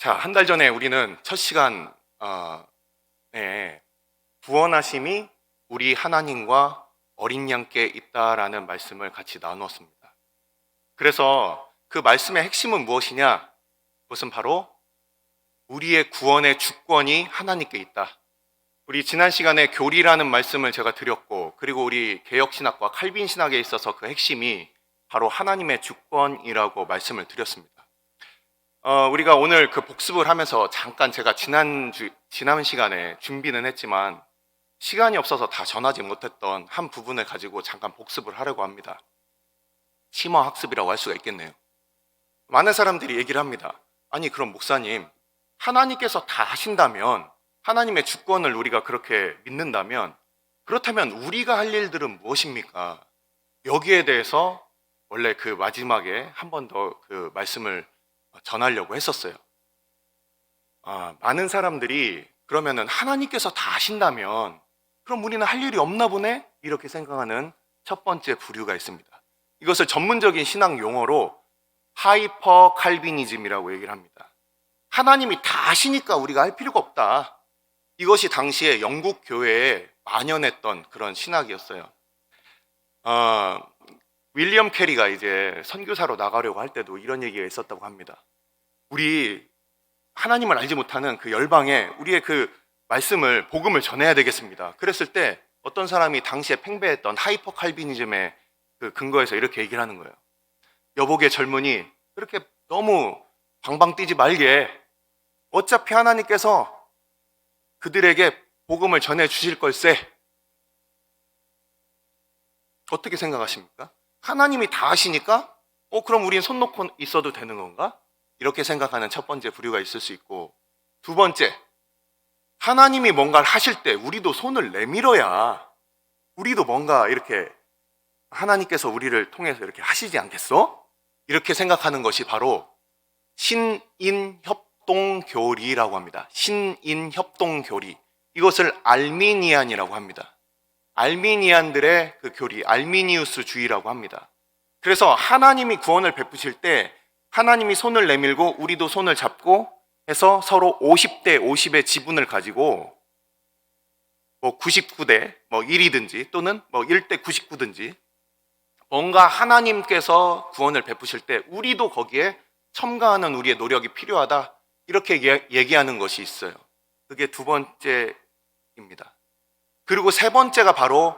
자, 한 달 전에 우리는 첫 시간 구원하심이 우리 하나님과 어린 양께 있다라는 말씀을 같이 나누었습니다. 그래서 그 말씀의 핵심은 무엇이냐? 그것은 바로 우리의 구원의 주권이 하나님께 있다. 우리 지난 시간에 교리라는 말씀을 제가 드렸고, 그리고 우리 개혁신학과 칼빈신학에 있어서 그 핵심이 바로 하나님의 주권이라고 말씀을 드렸습니다. 우리가 오늘 그 복습을 하면서 잠깐 제가 지난 시간에 준비는 했지만 시간이 없어서 다 전하지 못했던 한 부분을 가지고 잠깐 복습을 하려고 합니다. 심화학습이라고 할 수가 있겠네요. 많은 사람들이 얘기를 합니다. 아니, 그럼 목사님, 하나님께서 다 하신다면, 하나님의 주권을 우리가 그렇게 믿는다면, 그렇다면 우리가 할 일들은 무엇입니까? 여기에 대해서 원래 그 마지막에 한 번 더 그 말씀을 전하려고 했었어요. 많은 사람들이 그러면은 하나님께서 다 하신다면 그럼 우리는 할 일이 없나 보네? 이렇게 생각하는 첫 번째 부류가 있습니다. 이것을 전문적인 신학 용어로 하이퍼 칼비니즘이라고 얘기를 합니다. 하나님이 다 하시니까 우리가 할 필요가 없다. 이것이 당시에 영국 교회에 만연했던 그런 신학이었어요. 윌리엄 캐리가 이제 선교사로 나가려고 할 때도 이런 얘기가 있었다고 합니다. 우리 하나님을 알지 못하는 그 열방에 우리의 그 말씀을, 복음을 전해야 되겠습니다. 그랬을 때 어떤 사람이 당시에 팽배했던 하이퍼 칼비니즘의 그 근거에서 이렇게 얘기를 하는 거예요. 여복의 젊은이, 그렇게 너무 방방 뛰지 말게. 어차피 하나님께서 그들에게 복음을 전해 주실 걸세. 어떻게 생각하십니까? 하나님이 다 하시니까 그럼 우린 손 놓고 있어도 되는 건가? 이렇게 생각하는 첫 번째 부류가 있을 수 있고, 두 번째, 하나님이 뭔가를 하실 때 우리도 손을 내밀어야 우리도 뭔가 이렇게 하나님께서 우리를 통해서 이렇게 하시지 않겠어? 이렇게 생각하는 것이 바로 신인협동교리라고 합니다. 신인협동교리. 이것을 알미니안이라고 합니다. 알미니안들의 그 교리, 알미니우스주의라고 합니다. 그래서 하나님이 구원을 베푸실 때 하나님이 손을 내밀고 우리도 손을 잡고 해서 서로 50대 50의 지분을 가지고 99대 1이든지 또는 1대 99든지 뭔가 하나님께서 구원을 베푸실 때 우리도 거기에 첨가하는 우리의 노력이 필요하다, 이렇게 얘기하는 것이 있어요. 그게 두 번째입니다. 그리고 세 번째가 바로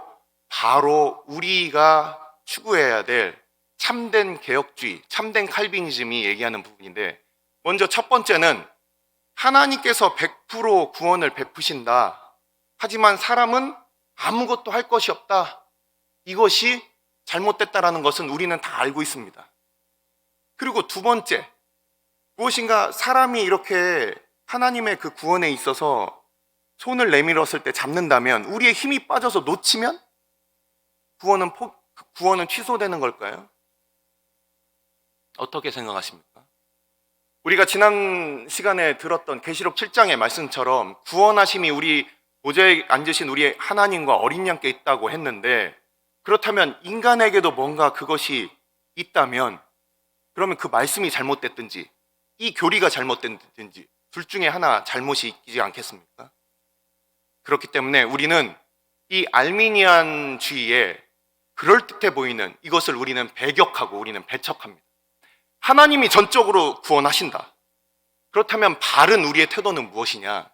우리가 추구해야 될 참된 개혁주의, 참된 칼비니즘이 얘기하는 부분인데, 먼저 첫 번째는 하나님께서 100% 구원을 베푸신다. 하지만 사람은 아무것도 할 것이 없다. 이것이 잘못됐다라는 것은 우리는 다 알고 있습니다. 그리고 두 번째, 무엇인가 사람이 이렇게 하나님의 그 구원에 있어서 손을 내밀었을 때 잡는다면, 우리의 힘이 빠져서 놓치면 구원은 취소되는 걸까요? 어떻게 생각하십니까? 우리가 지난 시간에 들었던 계시록 7장의 말씀처럼 구원하심이 우리 보좌에 앉으신 우리 하나님과 어린 양께 있다고 했는데, 그렇다면 인간에게도 뭔가 그것이 있다면 그러면 그 말씀이 잘못됐든지 이 교리가 잘못됐든지 둘 중에 하나 잘못이 있지 않겠습니까? 그렇기 때문에 우리는 이 알미니안주의에 그럴듯해 보이는 이것을 우리는 배격하고 우리는 배척합니다. 하나님이 전적으로 구원하신다. 그렇다면 바른 우리의 태도는 무엇이냐?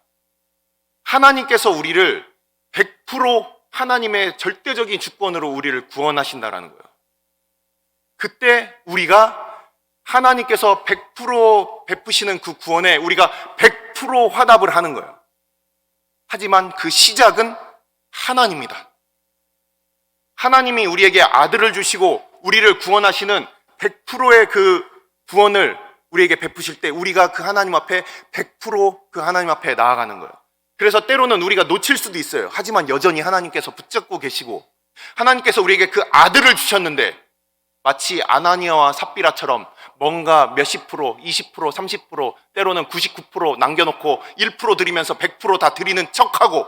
하나님께서 우리를 100% 하나님의 절대적인 주권으로 우리를 구원하신다라는 거예요. 그때 우리가 하나님께서 100% 베푸시는 그 구원에 우리가 100% 화답을 하는 거예요. 하지만 그 시작은 하나님이다. 하나님이 우리에게 아들을 주시고 우리를 구원하시는 100%의 그 구원을 우리에게 베푸실 때 우리가 그 하나님 앞에 100% 그 하나님 앞에 나아가는 거예요. 그래서 때로는 우리가 놓칠 수도 있어요. 하지만 여전히 하나님께서 붙잡고 계시고, 하나님께서 우리에게 그 아들을 주셨는데 마치 아나니아와 삽비라처럼 뭔가 몇십 프로, 20%, 30%, 때로는 99% 남겨놓고 1% 드리면서 100% 다 드리는 척하고,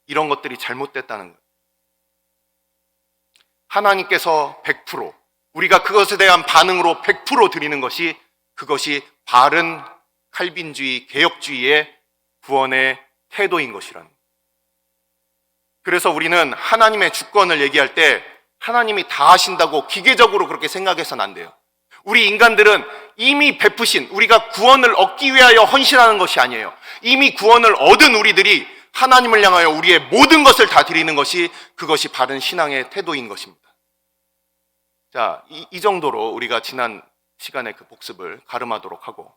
이런 것들이 잘못됐다는 거예요. 하나님께서 100%, 우리가 그것에 대한 반응으로 100% 드리는 것이, 그것이 바른 칼빈주의, 개혁주의의 구원의 태도인 것이라는 거예요. 그래서 우리는 하나님의 주권을 얘기할 때 하나님이 다 하신다고 기계적으로 그렇게 생각해서는 안 돼요. 우리 인간들은 이미 베푸신, 우리가 구원을 얻기 위하여 헌신하는 것이 아니에요. 이미 구원을 얻은 우리들이 하나님을 향하여 우리의 모든 것을 다 드리는 것이, 그것이 바른 신앙의 태도인 것입니다. 자, 이 정도로 우리가 지난 시간에 그 복습을 가름하도록 하고,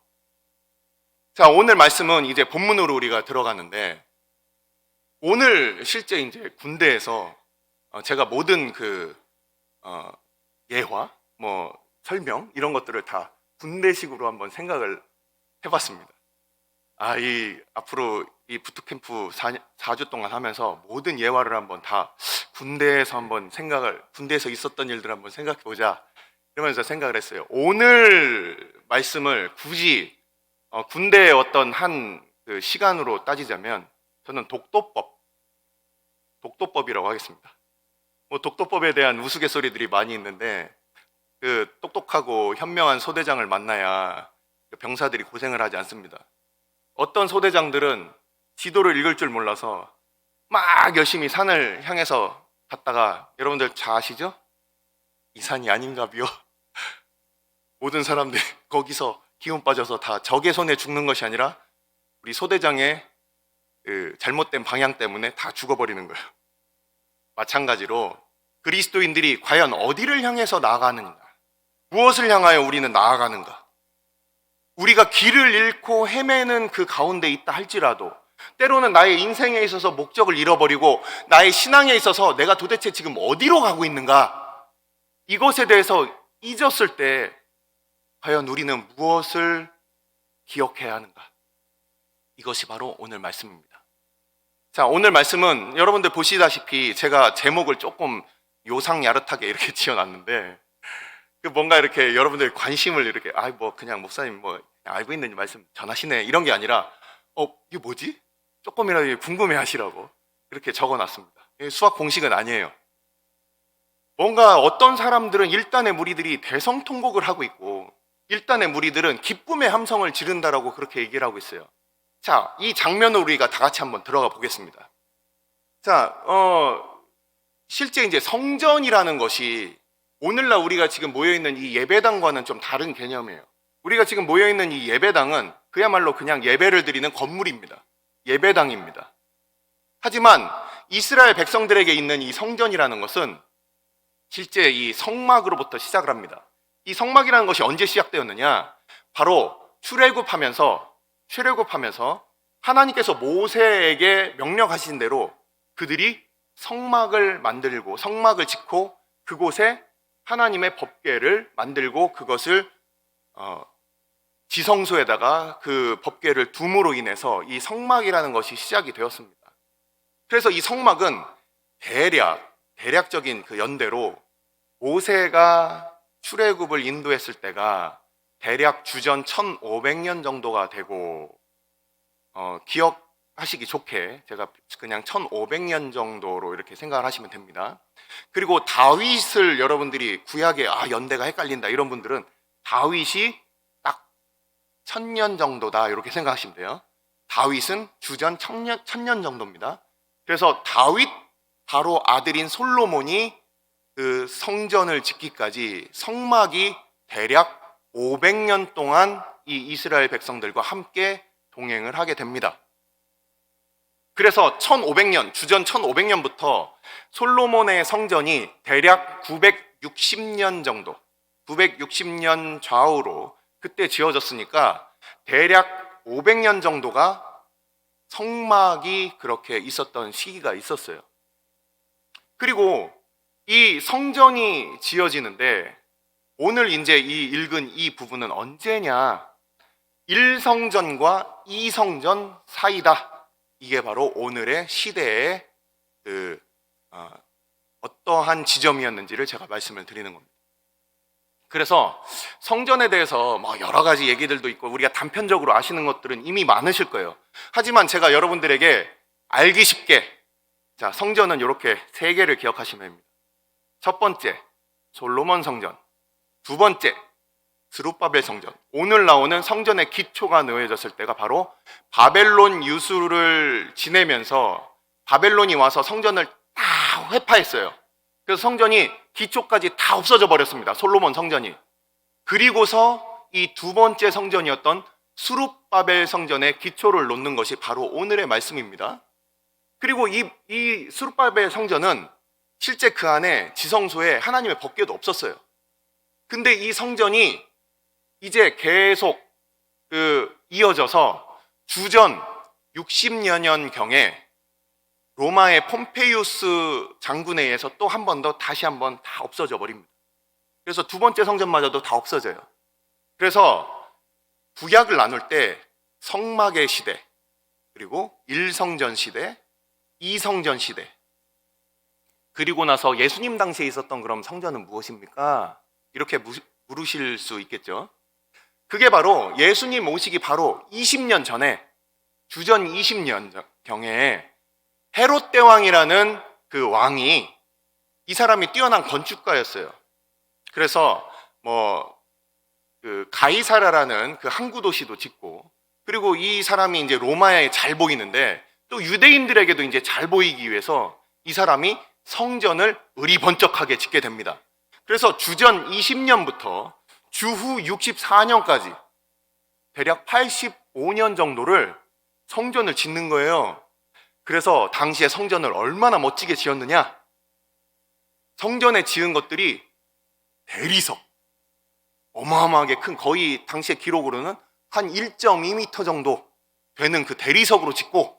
자, 오늘 말씀은 이제 본문으로 우리가 들어가는데, 오늘 실제 이제 군대에서 제가 모든 예화, 설명 이런 것들을 다 군대식으로 한번 생각을 해봤습니다. 앞으로 이 부트캠프 4주 동안 하면서 모든 예화를 한번 다 군대에서 있었던 일들 한번 생각해보자 이러면서 생각을 했어요. 오늘 말씀을 굳이 군대의 어떤 그 시간으로 따지자면 저는 독도법이라고 하겠습니다. 독도법에 대한 우스갯소리들이 많이 있는데, 그 똑똑하고 현명한 소대장을 만나야 병사들이 고생을 하지 않습니다. 어떤 소대장들은 지도를 읽을 줄 몰라서 막 열심히 산을 향해서 갔다가, 여러분들 잘 아시죠? 이 산이 아닌가비요. 모든 사람들이 거기서 기운 빠져서 다 적의 손에 죽는 것이 아니라 우리 소대장의 그 잘못된 방향 때문에 다 죽어버리는 거예요. 마찬가지로 그리스도인들이 과연 어디를 향해서 나아가는가, 무엇을 향하여 우리는 나아가는가, 우리가 길을 잃고 헤매는 그 가운데 있다 할지라도, 때로는 나의 인생에 있어서 목적을 잃어버리고 나의 신앙에 있어서 내가 도대체 지금 어디로 가고 있는가, 이것에 대해서 잊었을 때 과연 우리는 무엇을 기억해야 하는가? 이것이 바로 오늘 말씀입니다. 자, 오늘 말씀은 여러분들 보시다시피 제가 제목을 조금 요상야릇하게 이렇게 지어놨는데, 뭔가 이렇게 여러분들 관심을 이렇게 그냥 목사님 알고 있는 말씀 전하시네 이런 게 아니라 이게 뭐지? 조금이라도 궁금해 하시라고 이렇게 적어놨습니다. 수학 공식은 아니에요. 뭔가 어떤 사람들은 일단의 무리들이 대성통곡을 하고 있고, 일단의 무리들은 기쁨의 함성을 지른다라고 그렇게 얘기를 하고 있어요. 자, 이 장면을 우리가 다 같이 한번 들어가 보겠습니다. 자, 실제 이제 성전이라는 것이 오늘날 우리가 지금 모여있는 이 예배당과는 좀 다른 개념이에요. 우리가 지금 모여있는 이 예배당은 그야말로 그냥 예배를 드리는 건물입니다. 예배당입니다. 하지만 이스라엘 백성들에게 있는 이 성전이라는 것은 실제 이 성막으로부터 시작을 합니다. 이 성막이라는 것이 언제 시작되었느냐? 바로 출애굽하면서 하나님께서 모세에게 명령하신 대로 그들이 성막을 만들고 성막을 짓고 그곳에 하나님의 법궤를 만들고 그것을 지성소에다가 그 법궤를 둠으로 인해서 이 성막이라는 것이 시작이 되었습니다. 그래서 이 성막은 대략적인 그 연대로 모세가 출애굽을 인도했을 때가 대략 주전 1500년 정도가 되고, 기억하시기 좋게 제가 그냥 1500년 정도로 이렇게 생각을 하시면 됩니다. 그리고 다윗을 여러분들이 구약에 연대가 헷갈린다 이런 분들은 다윗이 딱 1000년 정도다 이렇게 생각하시면 돼요. 다윗은 주전 1000년 정도입니다. 그래서 다윗 바로 아들인 솔로몬이 그 성전을 짓기까지 성막이 대략 500년 동안 이 이스라엘 백성들과 함께 동행을 하게 됩니다. 그래서 주전 1500년부터 솔로몬의 성전이 대략 960년 정도, 960년 좌우로 그때 지어졌으니까 대략 500년 정도가 성막이 그렇게 있었던 시기가 있었어요. 그리고 이 성전이 지어지는데 오늘 이제 읽은 이 부분은 언제냐? 1성전과 2성전 사이다. 이게 바로 오늘의 시대의 어떠한 지점이었는지를 제가 말씀을 드리는 겁니다. 그래서 성전에 대해서 여러 가지 얘기들도 있고 우리가 단편적으로 아시는 것들은 이미 많으실 거예요. 하지만 제가 여러분들에게 알기 쉽게, 자, 성전은 이렇게 3개를 기억하시면 됩니다. 첫 번째, 솔로몬 성전. 두 번째, 스룹바벨 성전, 오늘 나오는 성전의 기초가 놓여졌을 때가 바로 바벨론 유수를 지내면서 바벨론이 와서 성전을 다 회파했어요. 그래서 성전이 기초까지 다 없어져 버렸습니다. 솔로몬 성전이. 그리고서 이 두 번째 성전이었던 스룹바벨 성전의 기초를 놓는 것이 바로 오늘의 말씀입니다. 그리고 이 스룹바벨 성전은 실제 그 안에 지성소에 하나님의 법궤도 없었어요. 근데 이 성전이 이제 계속 이어져서 주전 60여 년경에 로마의 폼페이우스 장군에 의해서 또 한 번 더 다시 한 번 다 없어져 버립니다. 그래서 두 번째 성전마저도 다 없어져요. 그래서 구약을 나눌 때 성막의 시대, 그리고 1성전 시대, 2성전 시대, 그리고 나서 예수님 당시에 있었던 그럼 성전은 무엇입니까? 이렇게 물으실 수 있겠죠. 그게 바로 예수님 오시기 바로 20년 전에, 주전 20년 경에 헤롯 대왕이라는 그 왕이, 이 사람이 뛰어난 건축가였어요. 그래서 그 가이사라라는 그 항구 도시도 짓고, 그리고 이 사람이 이제 로마에 잘 보이는데 또 유대인들에게도 이제 잘 보이기 위해서 이 사람이 성전을 의리번쩍하게 짓게 됩니다. 그래서 주전 20년부터 주후 64년까지 대략 85년 정도를 성전을 짓는 거예요. 그래서 당시에 성전을 얼마나 멋지게 지었느냐? 성전에 지은 것들이 대리석, 어마어마하게 큰, 거의 당시의 기록으로는 한 1.2m 정도 되는 그 대리석으로 짓고,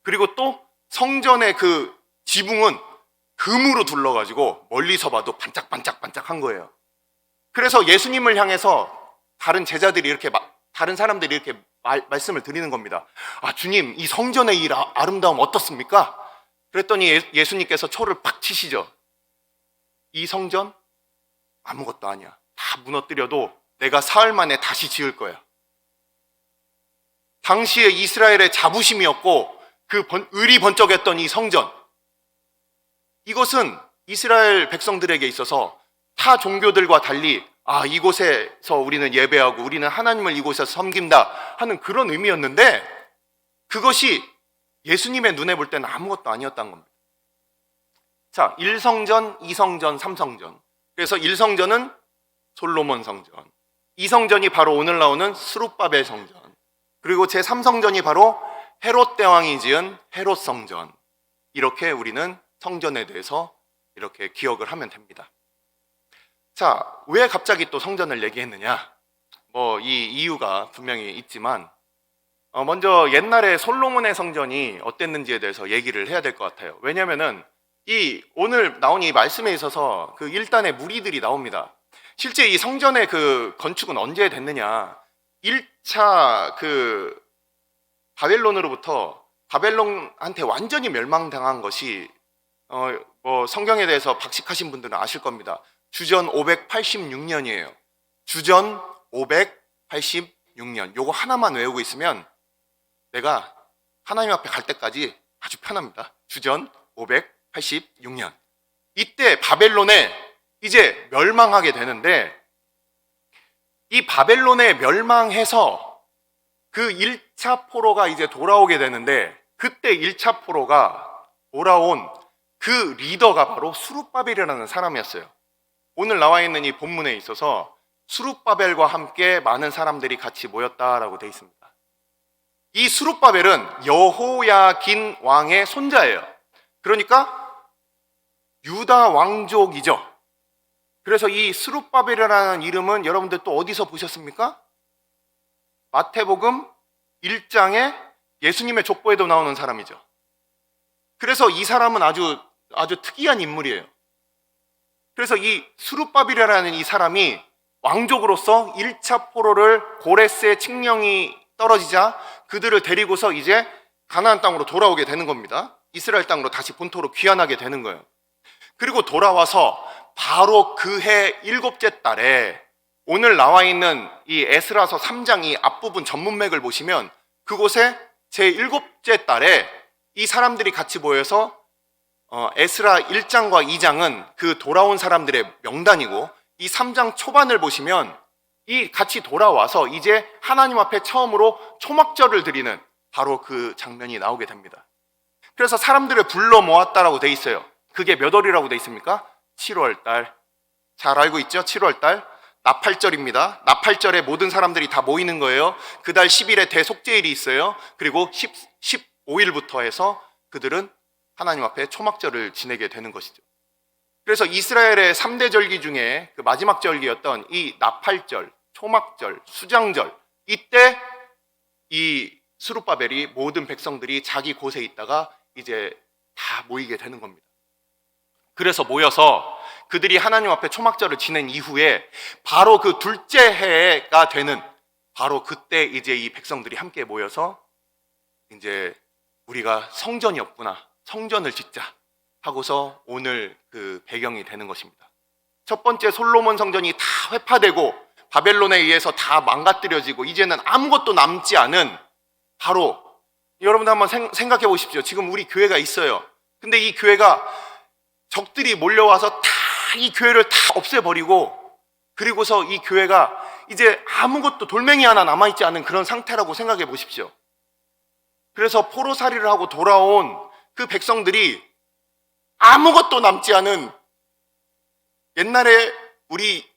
그리고 또 성전의 그 지붕은 금으로 둘러가지고 멀리서 봐도 반짝반짝반짝한 거예요. 그래서 예수님을 향해서 다른 제자들이 이렇게, 다른 사람들이 이렇게 말씀을 드리는 겁니다. 아, 주님, 이 성전의 이 아름다움 어떻습니까? 그랬더니 예수님께서 초를 팍 치시죠. 이 성전 아무것도 아니야. 다 무너뜨려도 내가 사흘 만에 다시 지을 거야. 당시에 이스라엘의 자부심이었고 그 의리번쩍했던 이 성전, 이것은 이스라엘 백성들에게 있어서 타 종교들과 달리, 아, 이곳에서 우리는 예배하고 우리는 하나님을 이곳에서 섬긴다 하는 그런 의미였는데, 그것이 예수님의 눈에 볼 때는 아무것도 아니었다는 겁니다. 자, 1성전, 2성전, 3성전. 그래서 1성전은 솔로몬 성전, 2성전이 바로 오늘 나오는 스룹바벨 성전, 그리고 제3성전이 바로 헤롯 대왕이 지은 헤롯 성전. 이렇게 우리는 성전에 대해서 이렇게 기억을 하면 됩니다. 자, 왜 갑자기 또 성전을 얘기했느냐? 이 이유가 분명히 있지만, 먼저 옛날에 솔로몬의 성전이 어땠는지에 대해서 얘기를 해야 될 것 같아요. 왜냐면은 오늘 나온 이 말씀에 있어서 그 1단의 무리들이 나옵니다. 실제 이 성전의 그 건축은 언제 됐느냐? 1차 그 바벨론한테 완전히 멸망당한 것이, 성경에 대해서 박식하신 분들은 아실 겁니다. 주전 586년이에요. 주전 586년. 요거 하나만 외우고 있으면 내가 하나님 앞에 갈 때까지 아주 편합니다. 주전 586년. 이때 바벨론에 이제 멸망하게 되는데, 이 바벨론에 멸망해서 그 1차 포로가 이제 돌아오게 되는데, 그때 1차 포로가 돌아온 그 리더가 바로 스룹바벨이라는 사람이었어요. 오늘 나와 있는 이 본문에 있어서 스룹바벨과 함께 많은 사람들이 같이 모였다라고 되어 있습니다. 이 스룹바벨은 여호야긴 왕의 손자예요. 그러니까 유다 왕족이죠. 그래서 이 스룹바벨이라는 이름은 여러분들 또 어디서 보셨습니까? 마태복음 1장에 예수님의 족보에도 나오는 사람이죠. 그래서 이 사람은 아주 특이한 인물이에요. 그래서 이 스룹바벨이라는 이 사람이 왕족으로서 1차 포로를 고레스의 칙령이 떨어지자 그들을 데리고서 이제 가나안 땅으로 돌아오게 되는 겁니다. 이스라엘 땅으로 다시 본토로 귀환하게 되는 거예요. 그리고 돌아와서 바로 그해 7째 달에 오늘 나와 있는 이 에스라서 3장 이 앞부분 전문맥을 보시면 그곳에 제7째 달에 이 사람들이 같이 모여서 에스라 1장과 2장은 그 돌아온 사람들의 명단이고, 이 3장 초반을 보시면 이 같이 돌아와서 이제 하나님 앞에 처음으로 초막절을 드리는 바로 그 장면이 나오게 됩니다. 그래서 사람들을 불러 모았다라고 돼 있어요. 그게 몇 월이라고 돼 있습니까? 7월 달. 잘 알고 있죠? 7월 달. 나팔절입니다. 나팔절에 모든 사람들이 다 모이는 거예요. 그달 10일에 대속죄일이 있어요. 그리고 15일부터 해서 그들은 하나님 앞에 초막절을 지내게 되는 것이죠. 그래서 이스라엘의 3대 절기 중에 그 마지막 절기였던 이 나팔절, 초막절, 수장절, 이때 이 스룹바벨이 모든 백성들이 자기 곳에 있다가 이제 다 모이게 되는 겁니다. 그래서 모여서 그들이 하나님 앞에 초막절을 지낸 이후에 바로 그 둘째 해가 되는 바로 그때 이제 이 백성들이 함께 모여서 이제 우리가 성전이 없구나, 성전을 짓자 하고서 오늘 그 배경이 되는 것입니다. 첫 번째 솔로몬 성전이 다 회파되고 바벨론에 의해서 다 망가뜨려지고 이제는 아무것도 남지 않은 바로, 여러분들 한번 생각해 보십시오. 지금 우리 교회가 있어요. 근데 이 교회가 적들이 몰려와서 다 이 교회를 다 없애버리고, 그리고서 이 교회가 이제 아무것도 돌멩이 하나 남아있지 않은 그런 상태라고 생각해 보십시오. 그래서 포로살이를 하고 돌아온 그 백성들이 아무것도 남지 않은, 옛날에 우리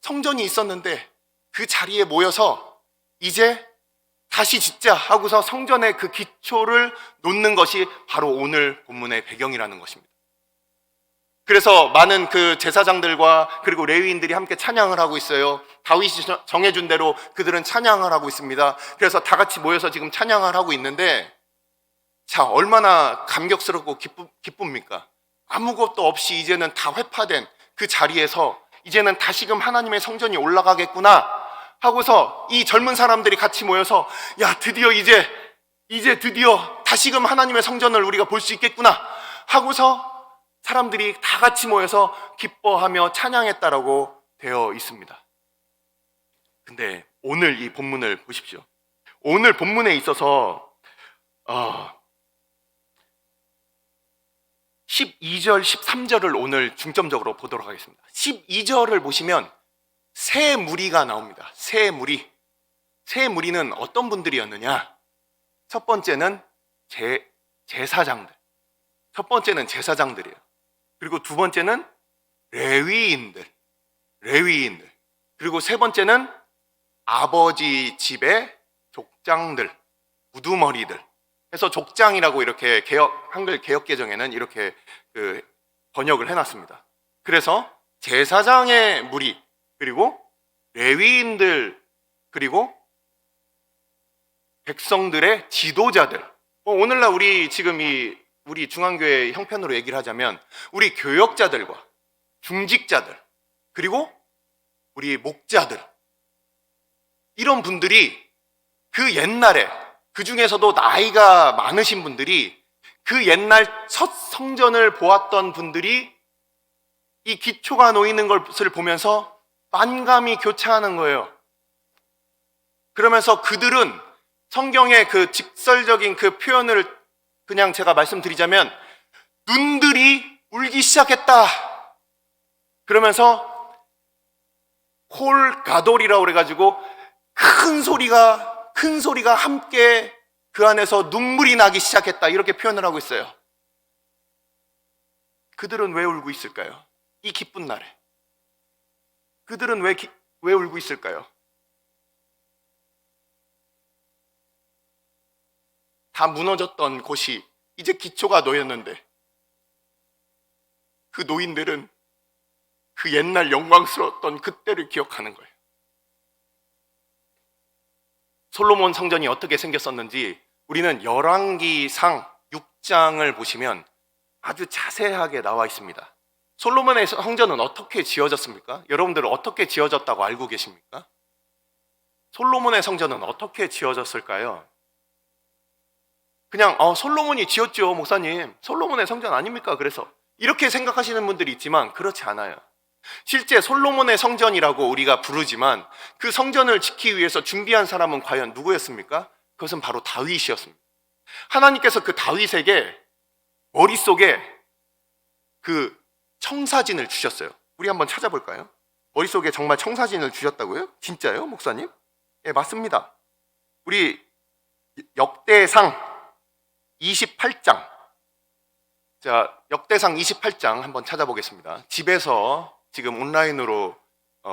성전이 있었는데 그 자리에 모여서 이제 다시 짓자 하고서 성전의 그 기초를 놓는 것이 바로 오늘 본문의 배경이라는 것입니다. 그래서 많은 그 제사장들과 그리고 레위인들이 함께 찬양을 하고 있어요. 다윗이 정해준 대로 그들은 찬양을 하고 있습니다. 그래서 다 같이 모여서 지금 찬양을 하고 있는데, 자, 얼마나 감격스럽고 기쁩니까? 아무것도 없이 이제는 다 회파된 그 자리에서 이제는 다시금 하나님의 성전이 올라가겠구나 하고서 이 젊은 사람들이 같이 모여서, 야, 드디어 이제 드디어 다시금 하나님의 성전을 우리가 볼 수 있겠구나 하고서 사람들이 다 같이 모여서 기뻐하며 찬양했다라고 되어 있습니다. 근데 오늘 이 본문을 보십시오. 오늘 본문에 있어서 12절, 13절을 오늘 중점적으로 보도록 하겠습니다. 12절을 보시면 세 무리가 나옵니다. 세 무리. 세 무리는 어떤 분들이었느냐? 첫 번째는 제사장들. 첫 번째는 제사장들이에요. 그리고 두 번째는 레위인들. 그리고 세 번째는 아버지 집의 족장들, 우두머리들. 그래서 족장이라고 이렇게 한글 개역 개정에는 이렇게 번역을 해놨습니다. 그래서 제사장의 무리, 그리고 레위인들, 그리고 백성들의 지도자들. 오늘날 우리 지금 우리 중앙교회 형편으로 얘기를 하자면 우리 교역자들과 중직자들, 그리고 우리 목자들, 이런 분들이 그 옛날에, 그 중에서도 나이가 많으신 분들이 그 옛날 첫 성전을 보았던 분들이 이 기초가 놓이는 것을 보면서 만감이 교차하는 거예요. 그러면서 그들은 성경의 그 직설적인 그 표현을 그냥 제가 말씀드리자면 눈들이 울기 시작했다. 그러면서 콜가돌이라고 그래가지고 큰 소리가 함께 그 안에서 눈물이 나기 시작했다, 이렇게 표현을 하고 있어요. 그들은 왜 울고 있을까요? 이 기쁜 날에 그들은 왜 울고 있을까요? 다 무너졌던 곳이 이제 기초가 놓였는데 그 노인들은 그 옛날 영광스러웠던 그때를 기억하는 거예요. 솔로몬 성전이 어떻게 생겼었는지 우리는 열왕기상 6장을 보시면 아주 자세하게 나와 있습니다. 솔로몬의 성전은 어떻게 지어졌습니까? 여러분들은 어떻게 지어졌다고 알고 계십니까? 솔로몬의 성전은 어떻게 지어졌을까요? 그냥 솔로몬이 지었죠, 목사님. 솔로몬의 성전 아닙니까? 그래서 이렇게 생각하시는 분들이 있지만 그렇지 않아요. 실제 솔로몬의 성전이라고 우리가 부르지만 그 성전을 짓기 위해서 준비한 사람은 과연 누구였습니까? 그것은 바로 다윗이었습니다. 하나님께서 그 다윗에게 머릿속에 그 청사진을 주셨어요. 우리 한번 찾아볼까요? 머릿속에 정말 청사진을 주셨다고요? 진짜요, 목사님? 예, 맞습니다. 우리 역대상 28장. 자, 역대상 28장 한번 찾아보겠습니다. 집에서 지금 온라인으로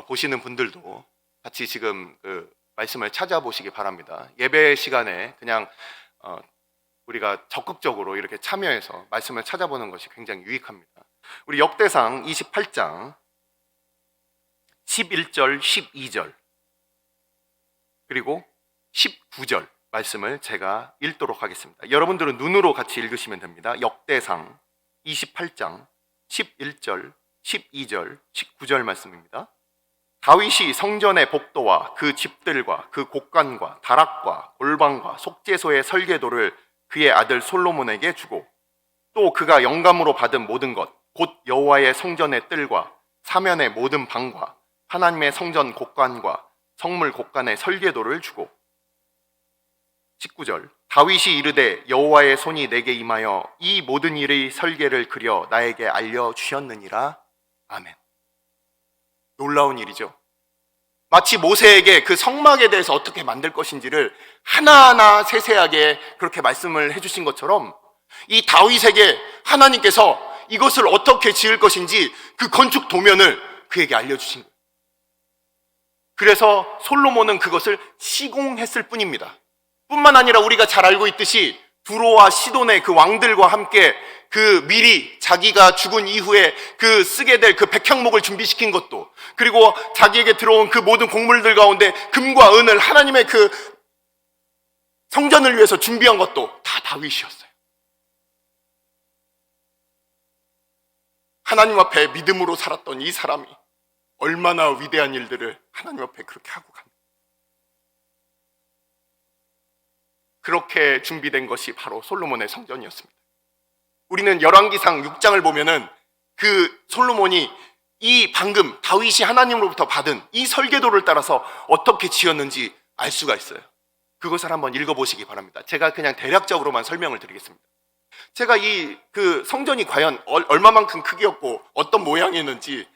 보시는 분들도 같이 지금 그 말씀을 찾아보시기 바랍니다. 예배 시간에 그냥 우리가 적극적으로 이렇게 참여해서 말씀을 찾아보는 것이 굉장히 유익합니다. 우리 역대상 28장 11절, 12절 그리고 19절 말씀을 제가 읽도록 하겠습니다. 여러분들은 눈으로 같이 읽으시면 됩니다. 역대상 28장 11절, 12절, 19절 말씀입니다. 다윗이 성전의 복도와 그 집들과 그 곡간과 다락과 골방과 속죄소의 설계도를 그의 아들 솔로몬에게 주고 또 그가 영감으로 받은 모든 것 곧 여호와의 성전의 뜰과 사면의 모든 방과 하나님의 성전 곡간과 성물 곡간의 설계도를 주고 19절 다윗이 이르되 여호와의 손이 내게 임하여 이 모든 일의 설계를 그려 나에게 알려주셨느니라. 아멘. 놀라운 일이죠. 마치 모세에게 그 성막에 대해서 어떻게 만들 것인지를 하나하나 세세하게 그렇게 말씀을 해주신 것처럼 이 다윗에게 하나님께서 이것을 어떻게 지을 것인지 그 건축 도면을 그에게 알려주신 거예요. 그래서 솔로몬은 그것을 시공했을 뿐입니다. 뿐만 아니라 우리가 잘 알고 있듯이 두로와 시돈의 그 왕들과 함께 그 미리 자기가 죽은 이후에 그 쓰게 될 그 백향목을 준비시킨 것도, 그리고 자기에게 들어온 그 모든 곡물들 가운데 금과 은을 하나님의 그 성전을 위해서 준비한 것도 다 다윗이었어요. 하나님 앞에 믿음으로 살았던 이 사람이 얼마나 위대한 일들을 하나님 앞에 그렇게 하고 갑니다. 그렇게 준비된 것이 바로 솔로몬의 성전이었습니다. 우리는 열왕기상 6장을 보면은 그 솔로몬이 이 방금 다윗이 하나님으로부터 받은 이 설계도를 따라서 어떻게 지었는지 알 수가 있어요. 그것을 한번 읽어보시기 바랍니다. 제가 그냥 대략적으로만 설명을 드리겠습니다. 제가 이 그 성전이 과연 얼마만큼 크기였고 어떤 모양이었는지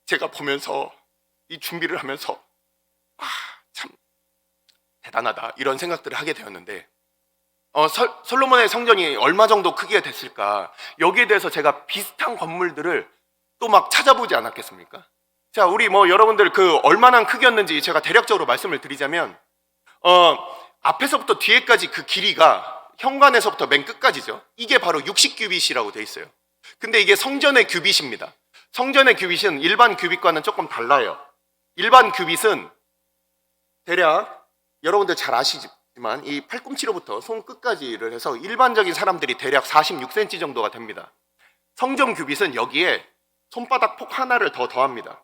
제가 보면서 이 준비를 하면서 참 대단하다 이런 생각들을 하게 되었는데 솔로몬의 성전이 얼마 정도 크기가 됐을까, 여기에 대해서 제가 비슷한 건물들을 또 막 찾아보지 않았겠습니까? 자, 우리 여러분들 그 얼마나 크기였는지 제가 대략적으로 말씀을 드리자면 앞에서부터 뒤에까지 그 길이가 현관에서부터 맨 끝까지죠. 이게 바로 60규빗이라고 돼 있어요. 근데 이게 성전의 규빗입니다. 성전의 규빗은 일반 규빗과는 조금 달라요. 일반 규빗은 대략 여러분들 잘 아시지만 이 팔꿈치로부터 손끝까지를 해서 일반적인 사람들이 대략 46cm 정도가 됩니다. 성전 규빗은 여기에 손바닥 폭 하나를 더 더합니다.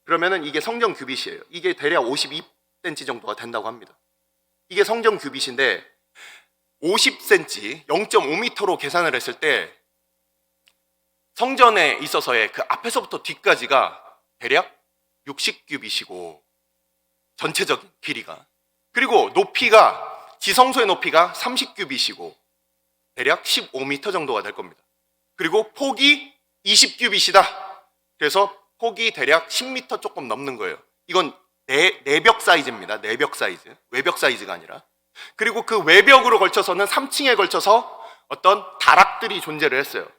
그러면은 이게 성전 규빗이에요. 이게 대략 52cm 정도가 된다고 합니다. 이게 성전 규빗인데 50cm, 0.5m로 계산을 했을 때 성전에 있어서의 그 앞에서부터 뒤까지가 대략 60규빗이고 전체적인 길이가, 그리고 높이가 지성소의 높이가 30규빗이고 대략 15m 정도가 될 겁니다. 그리고 폭이 20규빗이다. 그래서 폭이 대략 10m 조금 넘는 거예요. 이건 내벽 사이즈입니다. 내벽 사이즈, 외벽 사이즈가 아니라. 그리고 그 외벽으로 걸쳐서는 3층에 걸쳐서 어떤 다락들이 존재를 했어요.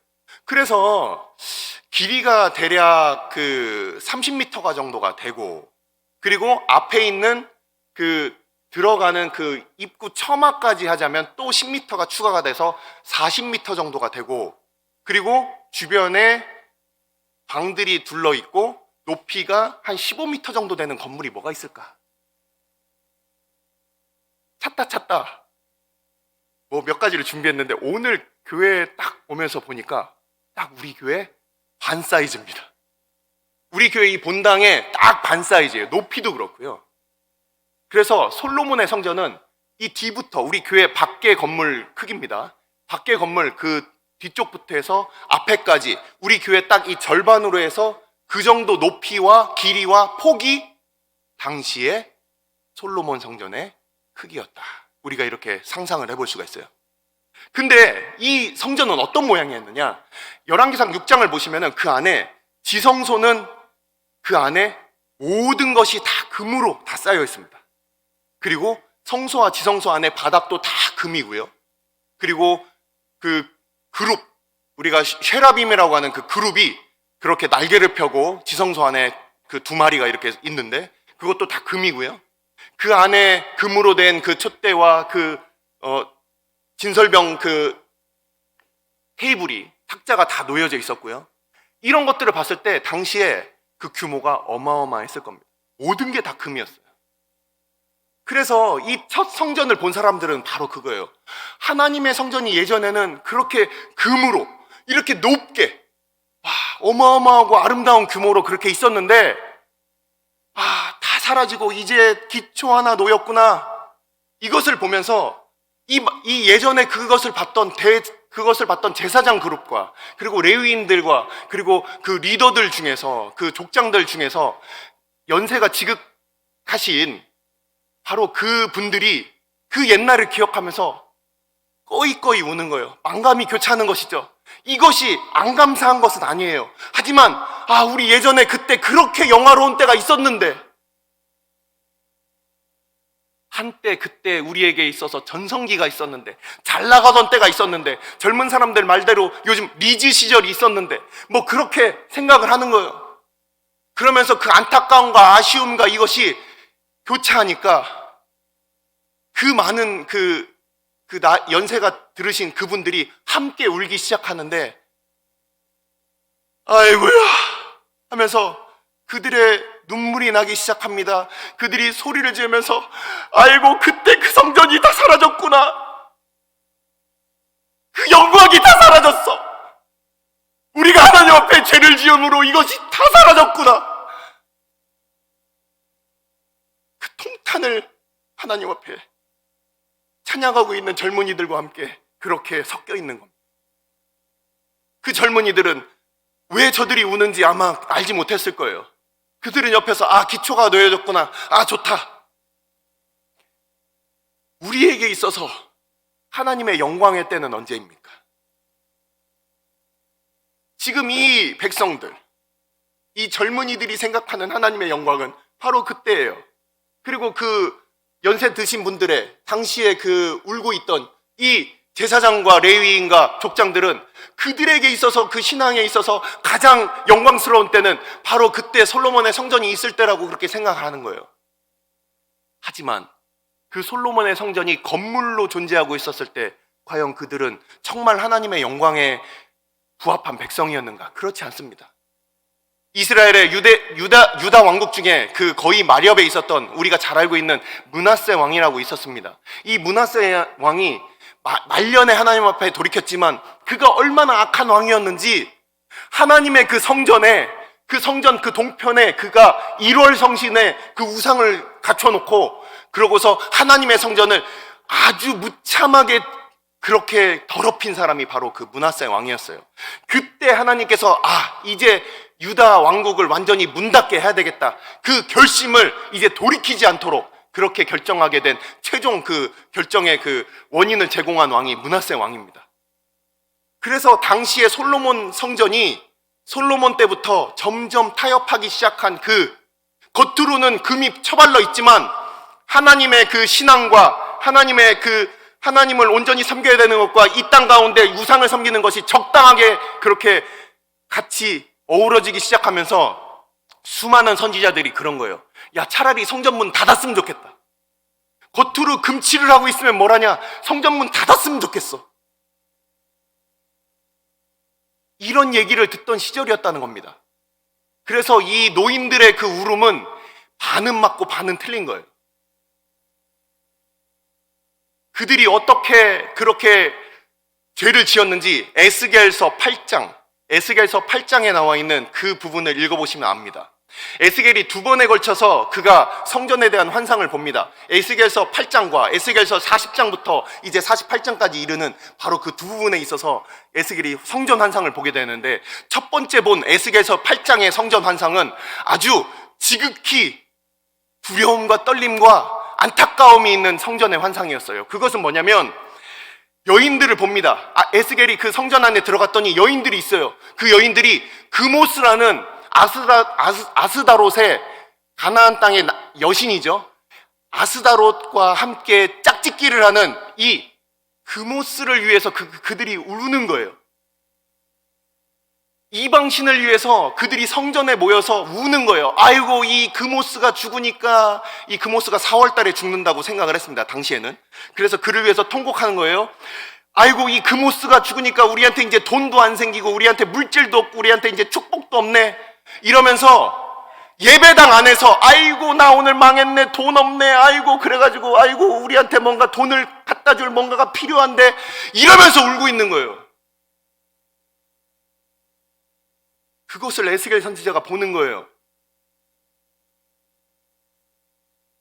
그래서 길이가 대략 그 30m가 정도가 되고, 그리고 앞에 있는 그 들어가는 그 입구 처마까지 하자면 또 10m가 추가가 돼서 40m 정도가 되고, 그리고 주변에 방들이 둘러 있고 높이가 한 15m 정도 되는 건물이 뭐가 있을까? 찾다 몇 가지를 준비했는데 오늘 교회에 딱 오면서 보니까 딱 우리 교회 반 사이즈입니다. 우리 교회 이 본당에 딱 반 사이즈예요. 높이도 그렇고요. 그래서 솔로몬의 성전은 이 뒤부터 우리 교회 밖의 건물 크기입니다. 밖의 건물 그 뒤쪽부터 해서 앞에까지 우리 교회 딱 이 절반으로 해서 그 정도 높이와 길이와 폭이 당시에 솔로몬 성전의 크기였다. 우리가 이렇게 상상을 해볼 수가 있어요. 근데 이 성전은 어떤 모양이었느냐? 열왕기상 6장을 보시면은 그 안에 지성소는 그 안에 모든 것이 다 금으로 다 쌓여 있습니다. 그리고 성소와 지성소 안에 바닥도 다 금이고요. 그리고 그 그룹, 우리가 쉐라빔이라고 하는 그 그룹이 그렇게 날개를 펴고 지성소 안에 그 두 마리가 이렇게 있는데 그것도 다 금이고요. 그 안에 금으로 된 그 촛대와 그 진설병 그 테이블이 탁자가 다 놓여져 있었고요. 이런 것들을 봤을 때 당시에 그 규모가 어마어마했을 겁니다. 모든 게 다 금이었어요. 그래서 이 첫 성전을 본 사람들은 바로 그거예요. 하나님의 성전이 예전에는 그렇게 금으로 이렇게 높게 어마어마하고 아름다운 규모로 그렇게 있었는데 다 사라지고 이제 기초 하나 놓였구나. 이것을 보면서 이 예전에 그것을 봤던 제사장 그룹과 그리고 레위인들과 그리고 그 리더들 중에서 그 족장들 중에서 연세가 지극하신 바로 그 분들이 그 옛날을 기억하면서 꺼이꺼이 우는 거예요. 만감이 교차하는 것이죠. 이것이 안 감사한 것은 아니에요. 하지만 우리 예전에 그때 그렇게 영화로운 때가 있었는데, 한때 그때 우리에게 있어서 전성기가 있었는데, 잘 나가던 때가 있었는데, 젊은 사람들 말대로 요즘 리즈 시절이 있었는데 뭐 그렇게 생각을 하는 거예요. 그러면서 그 안타까움과 아쉬움과 이것이 교차하니까 그 많은 연세가 들으신 그분들이 함께 울기 시작하는데, 아이고야 하면서 그들의 눈물이 나기 시작합니다. 그들이 소리를 지으면서 아이고 그때 그 성전이 다 사라졌구나. 그 영광이 다 사라졌어. 우리가 하나님 앞에 죄를 지음으로 이것이 다 사라졌구나. 그 통탄을 하나님 앞에 찬양하고 있는 젊은이들과 함께 그렇게 섞여 있는 겁니다. 그 젊은이들은 왜 저들이 우는지 아마 알지 못했을 거예요. 그들은 옆에서 기초가 놓여졌구나. 좋다. 우리에게 있어서 하나님의 영광의 때는 언제입니까? 지금 이 백성들, 이 젊은이들이 생각하는 하나님의 영광은 바로 그때예요. 그리고 그 연세 드신 분들의 당시에 그 울고 있던 이 제사장과 레위인과 족장들은 그들에게 있어서 그 신앙에 있어서 가장 영광스러운 때는 바로 그때 솔로몬의 성전이 있을 때라고 그렇게 생각하는 거예요. 하지만 그 솔로몬의 성전이 건물로 존재하고 있었을 때 과연 그들은 정말 하나님의 영광에 부합한 백성이었는가? 그렇지 않습니다. 이스라엘의 유다 왕국 중에 그 거의 마렵에 있었던 우리가 잘 알고 있는 므낫세 왕이라고 있었습니다. 이 므낫세 왕이 말년에 하나님 앞에 돌이켰지만 그가 얼마나 악한 왕이었는지 하나님의 그 성전에 그 성전 그 동편에 그가 1월 성신에 그 우상을 갖춰놓고 그러고서 하나님의 성전을 아주 무참하게 그렇게 더럽힌 사람이 바로 그 므낫세 왕이었어요. 그때 하나님께서 이제 유다 왕국을 완전히 문 닫게 해야 되겠다. 그 결심을 이제 돌이키지 않도록 그렇게 결정하게 된 최종 그 결정의 그 원인을 제공한 왕이 므낫세 왕입니다. 그래서 당시에 솔로몬 성전이 솔로몬 때부터 점점 타협하기 시작한 그 겉으로는 금이 처발려 있지만 하나님의 그 신앙과 하나님의 그 하나님을 온전히 섬겨야 되는 것과 이 땅 가운데 우상을 섬기는 것이 적당하게 그렇게 같이 어우러지기 시작하면서 수많은 선지자들이 그런 거예요. 야, 차라리 성전문 닫았으면 좋겠다. 겉으로 금칠을 하고 있으면 뭐라냐? 성전문 닫았으면 좋겠어. 이런 얘기를 듣던 시절이었다는 겁니다. 그래서 이 노인들의 그 울음은 반은 맞고 반은 틀린 거예요. 그들이 어떻게 그렇게 죄를 지었는지 에스겔서 8장에 나와 있는 그 부분을 읽어보시면 압니다. 에스겔이 2번에 걸쳐서 그가 성전에 대한 환상을 봅니다. 에스겔서 8장과 에스겔서 40장부터 이제 48장까지 이르는 바로 그 두 부분에 있어서 에스겔이 성전 환상을 보게 되는데, 첫 번째 본 에스겔서 8장의 성전 환상은 아주 지극히 두려움과 떨림과 안타까움이 있는 성전의 환상이었어요. 그것은 뭐냐면 여인들을 봅니다. 에스겔이 그 성전 안에 들어갔더니 여인들이 있어요. 그 여인들이 그모스라는 아스다롯의 가나안 땅의 여신이죠. 아스다롯과 함께 짝짓기를 하는 이 그모스를 위해서 그들이 우는 거예요. 이방신을 위해서 그들이 성전에 모여서 우는 거예요. 아이고, 이 그모스가 죽으니까, 이 그모스가 4월 달에 죽는다고 생각을 했습니다, 당시에는. 그래서 그를 위해서 통곡하는 거예요. 아이고, 이 그모스가 죽으니까 우리한테 이제 돈도 안 생기고 우리한테 물질도 없고 우리한테 이제 축복도 없네, 이러면서 예배당 안에서 아이고, 나 오늘 망했네, 돈 없네, 아이고, 그래가지고 아이고, 우리한테 뭔가 돈을 갖다 줄 뭔가가 필요한데, 이러면서 울고 있는 거예요. 그것을 에스겔 선지자가 보는 거예요.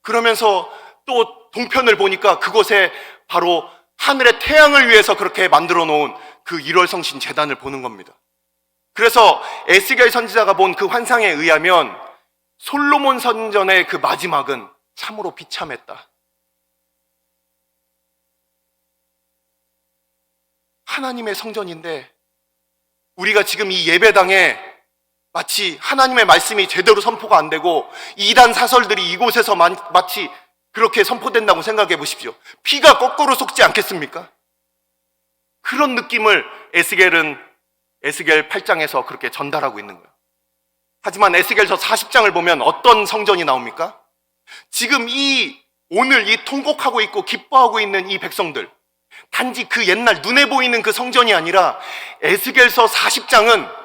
그러면서 또 동편을 보니까 그곳에 바로 하늘의 태양을 위해서 그렇게 만들어 놓은 그 1월 성신 제단을 보는 겁니다. 그래서 에스겔 선지자가 본 그 환상에 의하면 솔로몬 성전의 그 마지막은 참으로 비참했다. 하나님의 성전인데 우리가 지금 이 예배당에 마치 하나님의 말씀이 제대로 선포가 안 되고 이단 사설들이 이곳에서 마치 그렇게 선포된다고 생각해 보십시오. 피가 거꾸로 솟지 않겠습니까? 그런 느낌을 에스겔 8장에서 그렇게 전달하고 있는 거예요. 하지만 에스겔서 40장을 보면 어떤 성전이 나옵니까? 지금 오늘 이 통곡하고 있고 기뻐하고 있는 이 백성들, 단지 그 옛날 눈에 보이는 그 성전이 아니라 에스겔서 40장은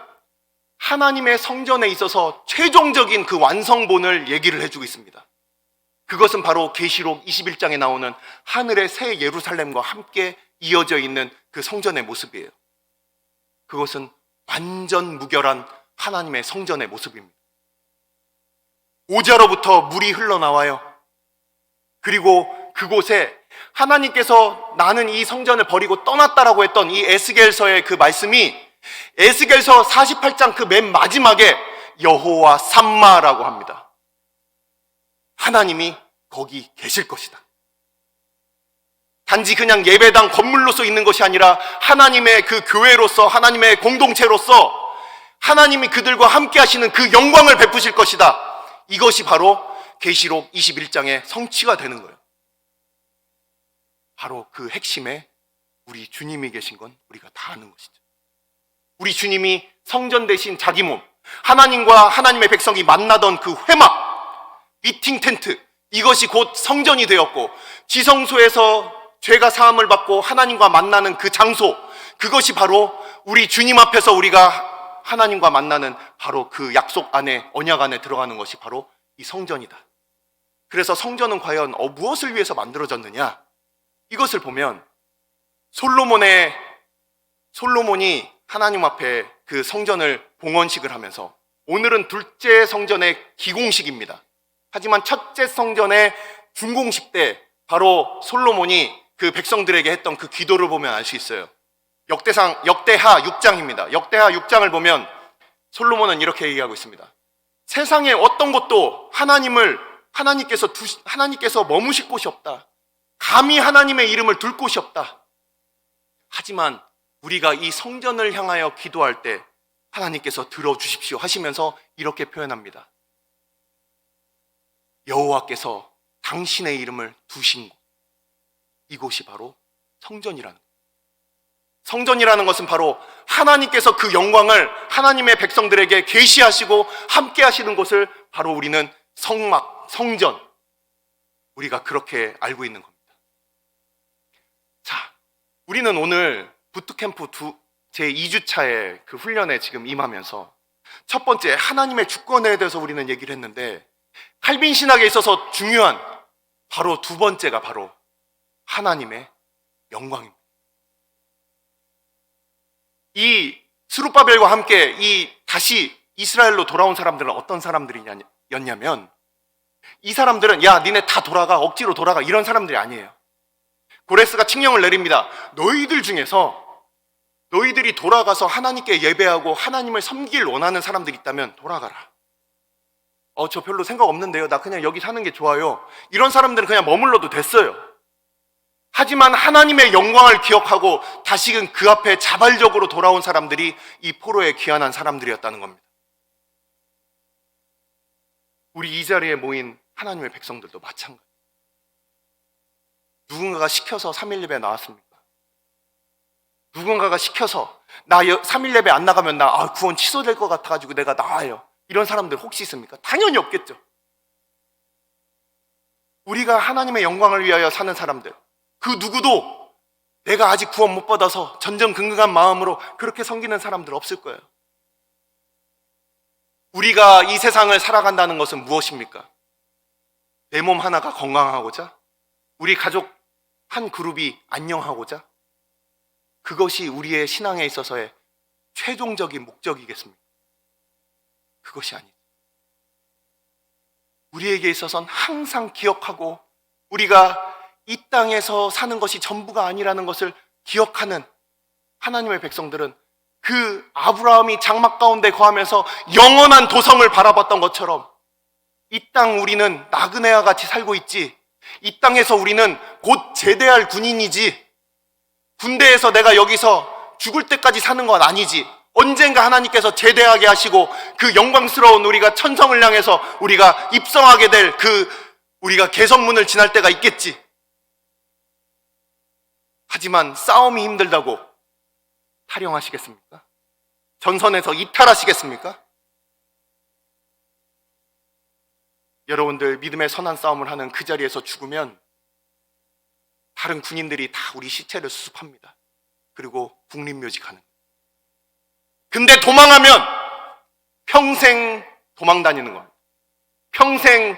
하나님의 성전에 있어서 최종적인 그 완성본을 얘기를 해주고 있습니다. 그것은 바로 계시록 21장에 나오는 하늘의 새 예루살렘과 함께 이어져 있는 그 성전의 모습이에요. 그것은 완전 무결한 하나님의 성전의 모습입니다. 오자로부터 물이 흘러나와요. 그리고 그곳에 하나님께서 나는 이 성전을 버리고 떠났다라고 했던 이 에스겔서의 그 말씀이 에스겔서 48장 그 맨 마지막에 여호와 삼마라고 합니다. 하나님이 거기 계실 것이다. 단지 그냥 예배당 건물로서 있는 것이 아니라 하나님의 그 교회로서, 하나님의 공동체로서 하나님이 그들과 함께 하시는 그 영광을 베푸실 것이다. 이것이 바로 계시록 21장의 성취가 되는 거예요. 바로 그 핵심에 우리 주님이 계신 건 우리가 다 아는 것이죠. 우리 주님이 성전 대신 자기 몸, 하나님과 하나님의 백성이 만나던 그 회막, 미팅 텐트, 이것이 곧 성전이 되었고, 지성소에서 죄가 사함을 받고 하나님과 만나는 그 장소, 그것이 바로 우리 주님 앞에서 우리가 하나님과 만나는 바로 그 약속 안에, 언약 안에 들어가는 것이 바로 이 성전이다. 그래서 성전은 과연 무엇을 위해서 만들어졌느냐? 이것을 보면 솔로몬이 하나님 앞에 그 성전을 봉헌식을 하면서, 오늘은 둘째 성전의 기공식입니다. 하지만 첫째 성전의 준공식 때 바로 솔로몬이 그 백성들에게 했던 그 기도를 보면 알 수 있어요. 역대하 6장입니다. 역대하 6장을 보면 솔로몬은 이렇게 얘기하고 있습니다. 세상에 어떤 것도 하나님께서 머무실 곳이 없다. 감히 하나님의 이름을 둘 곳이 없다. 하지만 우리가 이 성전을 향하여 기도할 때 하나님께서 들어주십시오 하시면서 이렇게 표현합니다. 여호와께서 당신의 이름을 두신 곳, 이곳이 바로 성전이라는 것. 성전이라는 것은 바로 하나님께서 그 영광을 하나님의 백성들에게 계시하시고 함께 하시는 곳을 바로 우리는 성전, 우리가 그렇게 알고 있는 겁니다. 자, 우리는 오늘 부트캠프 제2주차의 그 훈련에 지금 임하면서 첫 번째 하나님의 주권에 대해서 우리는 얘기를 했는데, 칼빈 신학에 있어서 중요한 바로 두 번째가 바로 하나님의 영광입니다. 이 스룹바벨과 함께 다시 이스라엘로 돌아온 사람들은 어떤 사람들이었냐면, 이 사람들은 야 니네 다 돌아가, 억지로 돌아가, 이런 사람들이 아니에요. 고레스가 칙령을 내립니다. 너희들 중에서 너희들이 돌아가서 하나님께 예배하고 하나님을 섬길 원하는 사람들이 있다면 돌아가라. 저 별로 생각 없는데요, 나 그냥 여기 사는 게 좋아요, 이런 사람들은 그냥 머물러도 됐어요. 하지만 하나님의 영광을 기억하고 다시금 그 앞에 자발적으로 돌아온 사람들이 이 포로에 귀환한 사람들이었다는 겁니다. 우리 이 자리에 모인 하나님의 백성들도 마찬가지. 누군가가 시켜서 3일 예배 나왔습니까? 누군가가 시켜서 나 3일 예배 안 나가면 나 구원 취소될 것 같아가지고 내가 나와요. 이런 사람들 혹시 있습니까? 당연히 없겠죠. 우리가 하나님의 영광을 위하여 사는 사람들, 그 누구도 내가 아직 구원 못 받아서 전전긍긍한 마음으로 그렇게 섬기는 사람들 없을 거예요. 우리가 이 세상을 살아간다는 것은 무엇입니까? 내 몸 하나가 건강하고자, 우리 가족 한 그룹이 안녕하고자, 그것이 우리의 신앙에 있어서의 최종적인 목적이겠습니까? 그것이 아니죠. 우리에게 있어서는 항상 기억하고 우리가 이 땅에서 사는 것이 전부가 아니라는 것을 기억하는 하나님의 백성들은 그 아브라함이 장막 가운데 거하면서 영원한 도성을 바라봤던 것처럼 이 땅 우리는 나그네와 같이 살고 있지, 이 땅에서 우리는 곧 제대할 군인이지, 군대에서 내가 여기서 죽을 때까지 사는 건 아니지, 언젠가 하나님께서 제대하게 하시고 그 영광스러운 우리가 천성을 향해서 우리가 입성하게 될 우리가 개선문을 지날 때가 있겠지. 하지만 싸움이 힘들다고 탈영하시겠습니까? 전선에서 이탈하시겠습니까? 여러분들 믿음의 선한 싸움을 하는 그 자리에서 죽으면 다른 군인들이 다 우리 시체를 수습합니다. 그리고 국립묘지 가는. 근데 도망하면 평생 도망 다니는 겁니다. 평생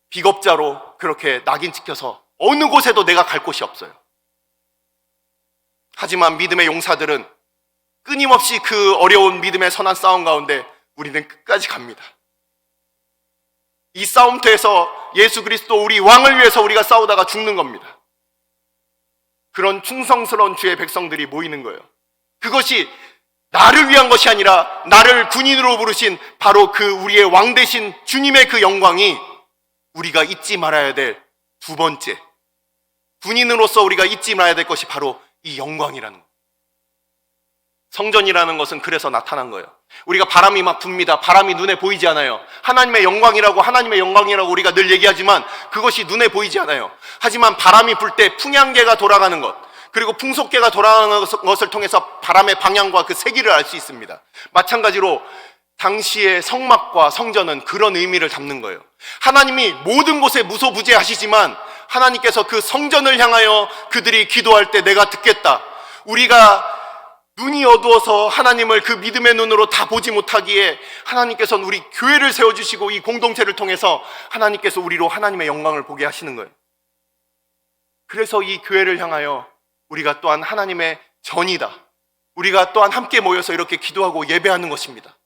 비겁자로 그렇게 낙인 찍혀서 어느 곳에도 내가 갈 곳이 없어요. 하지만 믿음의 용사들은 끊임없이 그 어려운 믿음의 선한 싸움 가운데 우리는 끝까지 갑니다. 이 싸움터에서 예수 그리스도 우리 왕을 위해서 우리가 싸우다가 죽는 겁니다. 그런 충성스러운 주의 백성들이 모이는 거예요. 그것이 나를 위한 것이 아니라 나를 군인으로 부르신 바로 그 우리의 왕 되신 주님의 그 영광이 우리가 잊지 말아야 될 두 번째, 군인으로서 우리가 잊지 말아야 될 것이 바로 이 영광이라는 거예요. 성전이라는 것은 그래서 나타난 거예요. 우리가 바람이 막 붑니다. 바람이 눈에 보이지 않아요. 하나님의 영광이라고 우리가 늘 얘기하지만 그것이 눈에 보이지 않아요. 하지만 바람이 불 때 풍향계가 돌아가는 것, 그리고 풍속계가 돌아가는 것을 통해서 바람의 방향과 그 세기를 알 수 있습니다. 마찬가지로 당시의 성막과 성전은 그런 의미를 담는 거예요. 하나님이 모든 곳에 무소부재하시지만 하나님께서 그 성전을 향하여 그들이 기도할 때 내가 듣겠다. 우리가 눈이 어두워서 하나님을 그 믿음의 눈으로 다 보지 못하기에 하나님께서는 우리 교회를 세워주시고 이 공동체를 통해서 하나님께서 우리로 하나님의 영광을 보게 하시는 거예요. 그래서 이 교회를 향하여 우리가 또한 하나님의 전이다, 우리가 또한 함께 모여서 이렇게 기도하고 예배하는 것입니다.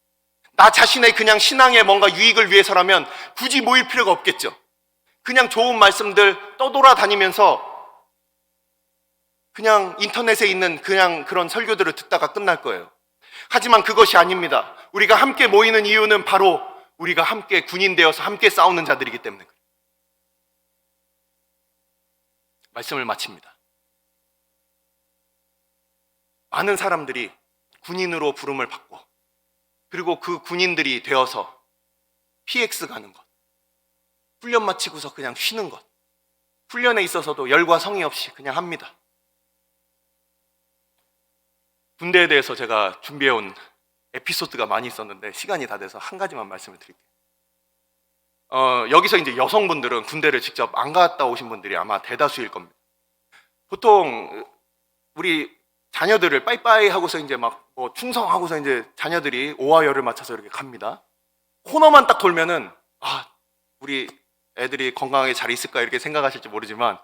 나 자신의 그냥 신앙의 뭔가 유익을 위해서라면 굳이 모일 필요가 없겠죠. 그냥 좋은 말씀들 떠돌아다니면서 그냥 인터넷에 있는 그냥 그런 설교들을 듣다가 끝날 거예요. 하지만 그것이 아닙니다. 우리가 함께 모이는 이유는 바로 우리가 함께 군인 되어서 함께 싸우는 자들이기 때문에 그래요. 말씀을 마칩니다. 많은 사람들이 군인으로 부름을 받고 그리고 그 군인들이 되어서 PX 가는 것, 훈련 마치고서 그냥 쉬는 것, 훈련에 있어서도 열과 성의 없이 그냥 합니다. 군대에 대해서 제가 준비해온 에피소드가 많이 있었는데 시간이 다 돼서 한 가지만 말씀을 드릴게요. 여기서 이제 여성분들은 군대를 직접 안 갔다 오신 분들이 아마 대다수일 겁니다. 보통 우리 자녀들을 빠이빠이 하고서 이제 막 뭐 충성하고서 이제 자녀들이 오하열을 맞춰서 이렇게 갑니다. 코너만 딱 돌면은 우리 애들이 건강하게 잘 있을까 이렇게 생각하실지 모르지만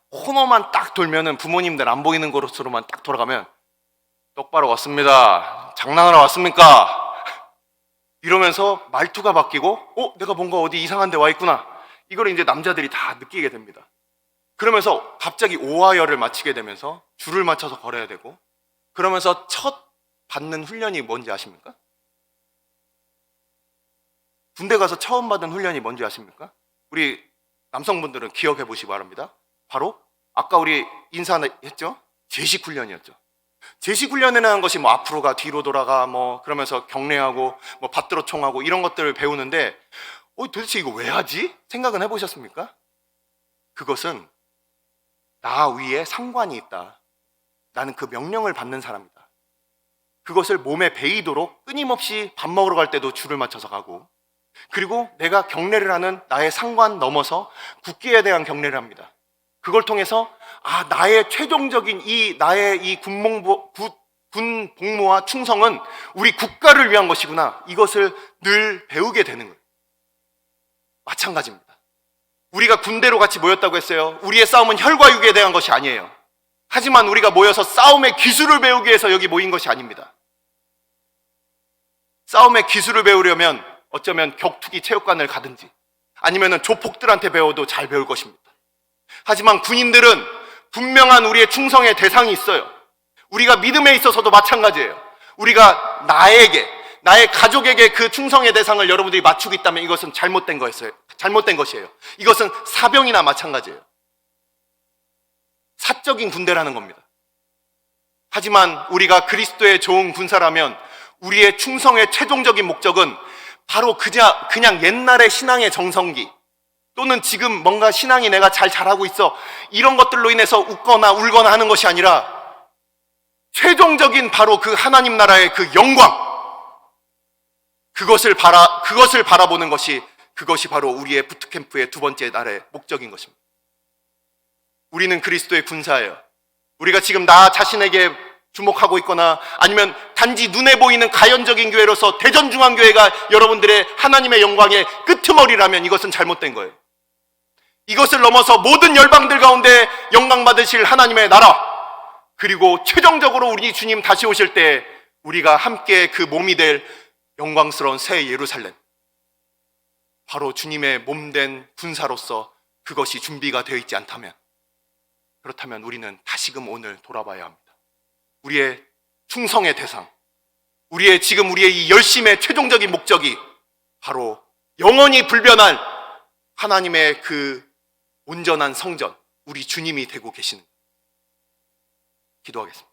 코너만 딱 돌면은 부모님들 안 보이는 곳으로만 딱 돌아가면 똑바로 왔습니다. 장난하러 왔습니까? 이러면서 말투가 바뀌고 내가 뭔가 어디 이상한 데 와 있구나. 이걸 이제 남자들이 다 느끼게 됩니다. 그러면서 갑자기 오하열을 마치게 되면서 줄을 맞춰서 걸어야 되고, 그러면서 첫 받는 훈련이 뭔지 아십니까? 군대 가서 처음 받은 훈련이 뭔지 아십니까? 우리 남성분들은 기억해 보시기 바랍니다. 바로 아까 우리 인사했죠? 제식 훈련이었죠. 제식 훈련이라는 것이 뭐 앞으로 가 뒤로 돌아가 뭐 그러면서 경례하고 뭐 받들어 총하고 이런 것들을 배우는데 도대체 이거 왜 하지? 생각은 해보셨습니까? 그것은 나 위에 상관이 있다. 나는 그 명령을 받는 사람이다. 그것을 몸에 배이도록 끊임없이 밥 먹으러 갈 때도 줄을 맞춰서 가고, 그리고 내가 경례를 하는 나의 상관 넘어서 국기에 대한 경례를 합니다. 그걸 통해서 나의 최종적인 나의 이 군 복무와 충성은 우리 국가를 위한 것이구나, 이것을 늘 배우게 되는 거예요. 마찬가지입니다. 우리가 군대로 같이 모였다고 했어요. 우리의 싸움은 혈과 육에 대한 것이 아니에요. 하지만 우리가 모여서 싸움의 기술을 배우기 위해서 여기 모인 것이 아닙니다. 싸움의 기술을 배우려면 어쩌면 격투기 체육관을 가든지 아니면 조폭들한테 배워도 잘 배울 것입니다. 하지만 군인들은 분명한 우리의 충성의 대상이 있어요. 우리가 믿음에 있어서도 마찬가지예요. 우리가 나의 가족에게 그 충성의 대상을 여러분들이 맞추고 있다면 이것은 잘못된 것이에요. 이것은 사병이나 마찬가지예요. 사적인 군대라는 겁니다. 하지만 우리가 그리스도의 좋은 군사라면 우리의 충성의 최종적인 목적은 바로 그냥 옛날의 신앙의 정성기, 또는 지금 뭔가 신앙이 내가 잘 자라고 있어, 이런 것들로 인해서 웃거나 울거나 하는 것이 아니라 최종적인 바로 그 하나님 나라의 그 영광, 그것을 바라보는 그것이 바로 우리의 부트캠프의 두 번째 날의 목적인 것입니다. 우리는 그리스도의 군사예요. 우리가 지금 나 자신에게 주목하고 있거나 아니면 단지 눈에 보이는 가연적인 교회로서 대전중앙교회가 여러분들의 하나님의 영광의 끄트머리라면 이것은 잘못된 거예요. 이것을 넘어서 모든 열방들 가운데 영광 받으실 하나님의 나라, 그리고 최종적으로 우리 주님 다시 오실 때 우리가 함께 그 몸이 될 영광스러운 새 예루살렘, 바로 주님의 몸된 군사로서 그것이 준비가 되어 있지 않다면, 그렇다면 우리는 다시금 오늘 돌아봐야 합니다. 우리의 충성의 대상, 우리의 이 열심의 최종적인 목적이 바로 영원히 불변할 하나님의 그 온전한 성전, 우리 주님이 되고 계시는, 기도하겠습니다.